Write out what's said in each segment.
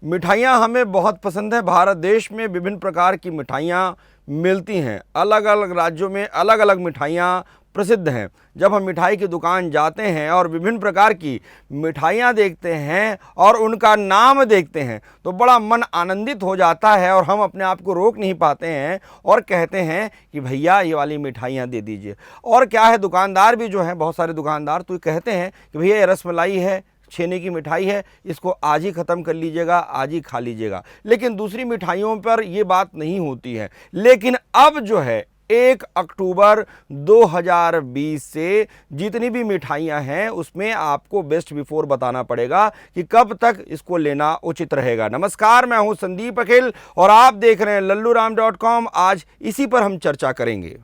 मिठाइयाँ हमें बहुत पसंद है। भारत देश में विभिन्न प्रकार की मिठाइयाँ मिलती हैं। अलग अलग राज्यों में अलग अलग मिठाइयाँ प्रसिद्ध हैं। जब हम मिठाई की दुकान जाते हैं और विभिन्न प्रकार की मिठाइयाँ देखते हैं और उनका नाम देखते हैं तो बड़ा मन आनंदित हो जाता है और हम अपने आप को रोक नहीं पाते हैं और कहते हैं कि भैया ये वाली मिठाइयाँ दे दीजिए। और क्या है, दुकानदार भी जो हैं, बहुत सारे दुकानदार तो कहते हैं कि भैया ये रसमलाई है, छेने की मिठाई है, इसको आज ही ख़त्म कर लीजिएगा, आज ही खा लीजिएगा। लेकिन दूसरी मिठाइयों पर ये बात नहीं होती है। लेकिन अब जो है 1 अक्टूबर 2020 से जितनी भी मिठाइयाँ हैं उसमें आपको बेस्ट बिफोर बताना पड़ेगा कि कब तक इसको लेना उचित रहेगा। नमस्कार, मैं हूं संदीप अखिल और आप देख रहे हैं लल्लूराम.com। आज इसी पर हम चर्चा करेंगे।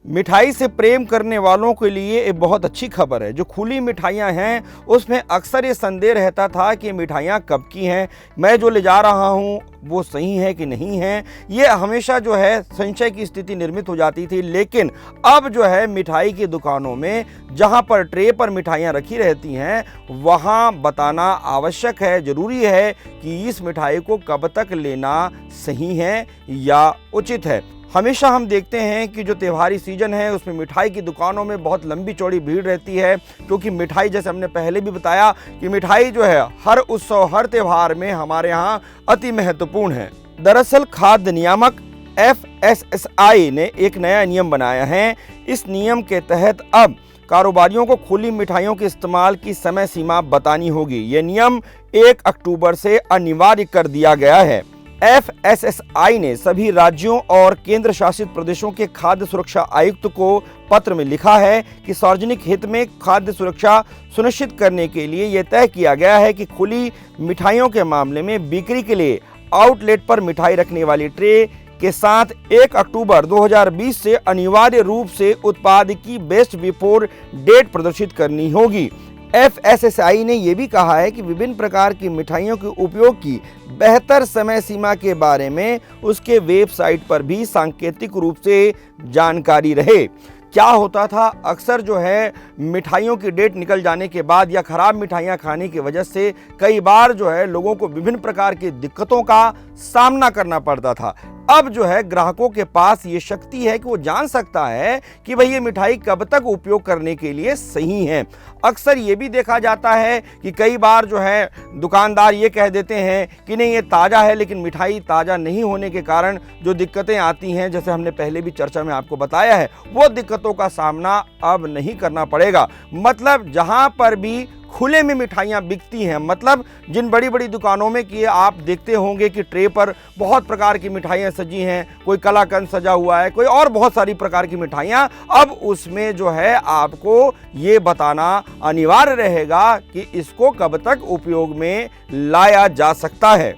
मिठाई से प्रेम करने वालों के लिए एक बहुत अच्छी खबर है। जो खुली मिठाइयाँ हैं उसमें अक्सर ये संदेह रहता था कि मिठाइयाँ कब की हैं, मैं जो ले जा रहा हूँ वो सही है कि नहीं है। ये हमेशा जो है संशय की स्थिति निर्मित हो जाती थी। लेकिन अब जो है मिठाई की दुकानों में जहाँ पर ट्रे पर मिठाइयाँ रखी रहती हैं वहाँ बताना आवश्यक है, ज़रूरी है कि इस मिठाई को कब तक लेना सही है या उचित है। हमेशा हम देखते हैं कि जो त्योहारी सीजन है उसमें मिठाई की दुकानों में बहुत लंबी चौड़ी भीड़ रहती है, क्योंकि मिठाई, जैसे हमने पहले भी बताया कि मिठाई जो है हर उत्सव, हर त्योहार में हमारे यहाँ अति महत्वपूर्ण है। दरअसल खाद्य नियामक FSSAI ने एक नया नियम बनाया है। इस नियम के तहत अब कारोबारियों को खुली मिठाइयों के इस्तेमाल की समय सीमा बतानी होगी। ये नियम 1 अक्टूबर से अनिवार्य कर दिया गया है। FSSAI ने सभी राज्यों और केंद्र शासित प्रदेशों के खाद्य सुरक्षा आयुक्त को पत्र में लिखा है कि सार्वजनिक हित में खाद्य सुरक्षा सुनिश्चित करने के लिए यह तय किया गया है कि खुली मिठाइयों के मामले में बिक्री के लिए आउटलेट पर मिठाई रखने वाली ट्रे के साथ 1 अक्टूबर 2020 से अनिवार्य रूप से उत्पाद की बेस्ट बिफोर डेट प्रदर्शित करनी होगी। FSSAI ने यह भी कहा है कि विभिन्न प्रकार की मिठाइयों के उपयोग की बेहतर समय सीमा के बारे में उसके वेबसाइट पर भी सांकेतिक रूप से जानकारी रहे। क्या होता था, अक्सर जो है मिठाइयों की डेट निकल जाने के बाद या ख़राब मिठाइयाँ खाने की वजह से कई बार जो है लोगों को विभिन्न प्रकार की दिक्कतों का सामना करना पड़ता था। अब जो है ग्राहकों के पास ये शक्ति है कि वो जान सकता है कि भाई ये मिठाई कब तक उपयोग करने के लिए सही है। अक्सर ये भी देखा जाता है कि कई बार जो है दुकानदार ये कह देते हैं कि नहीं ये ताज़ा है, लेकिन मिठाई ताज़ा नहीं होने के कारण जो दिक्कतें आती हैं, जैसे हमने पहले भी चर्चा में आपको बताया है, वो दिक्कतों का सामना अब नहीं करना पड़ेगा। मतलब जहाँ पर भी खुले में मिठाइयाँ बिकती हैं, मतलब जिन बड़ी बड़ी दुकानों में कि आप देखते होंगे कि ट्रे पर बहुत प्रकार की मिठाइयाँ सजी हैं, कोई कलाकंद सजा हुआ है, कोई और बहुत सारी प्रकार की मिठाइयाँ, अब उसमें जो है आपको ये बताना अनिवार्य रहेगा कि इसको कब तक उपयोग में लाया जा सकता है।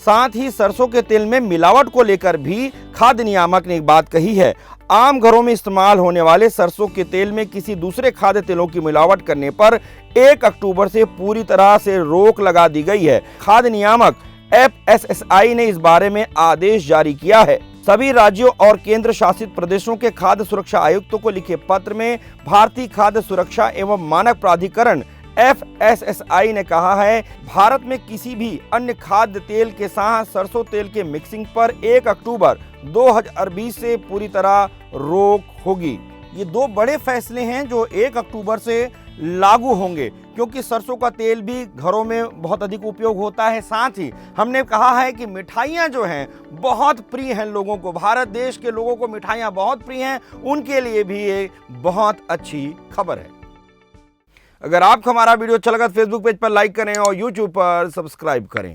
साथ ही सरसों के तेल में मिलावट को लेकर भी खाद्य नियामक ने एक बात कही है। आम घरों में इस्तेमाल होने वाले सरसों के तेल में किसी दूसरे खाद्य तेलों की मिलावट करने पर 1 अक्टूबर से पूरी तरह से रोक लगा दी गई है। खाद्य नियामक FSSAI ने इस बारे में आदेश जारी किया है। सभी राज्यों और केंद्र शासित प्रदेशों के खाद्य सुरक्षा आयुक्तों को लिखे पत्र में भारतीय खाद्य सुरक्षा एवं मानक प्राधिकरण FSSAI ने कहा है, भारत में किसी भी अन्य खाद्य तेल के साथ सरसों तेल के मिक्सिंग पर 1 अक्टूबर 2020 से पूरी तरह रोक होगी। ये दो बड़े फैसले हैं जो 1 अक्टूबर से लागू होंगे, क्योंकि सरसों का तेल भी घरों में बहुत अधिक उपयोग होता है। साथ ही हमने कहा है कि मिठाइयाँ जो हैं बहुत प्रिय हैं लोगों को, भारत देश के लोगों को मिठाइयाँ बहुत प्रिय हैं, उनके लिए भी ये बहुत अच्छी खबर है। अगर आपको हमारा वीडियो अच्छा लगा तो फेसबुक पेज पर लाइक करें और यूट्यूब पर सब्सक्राइब करें।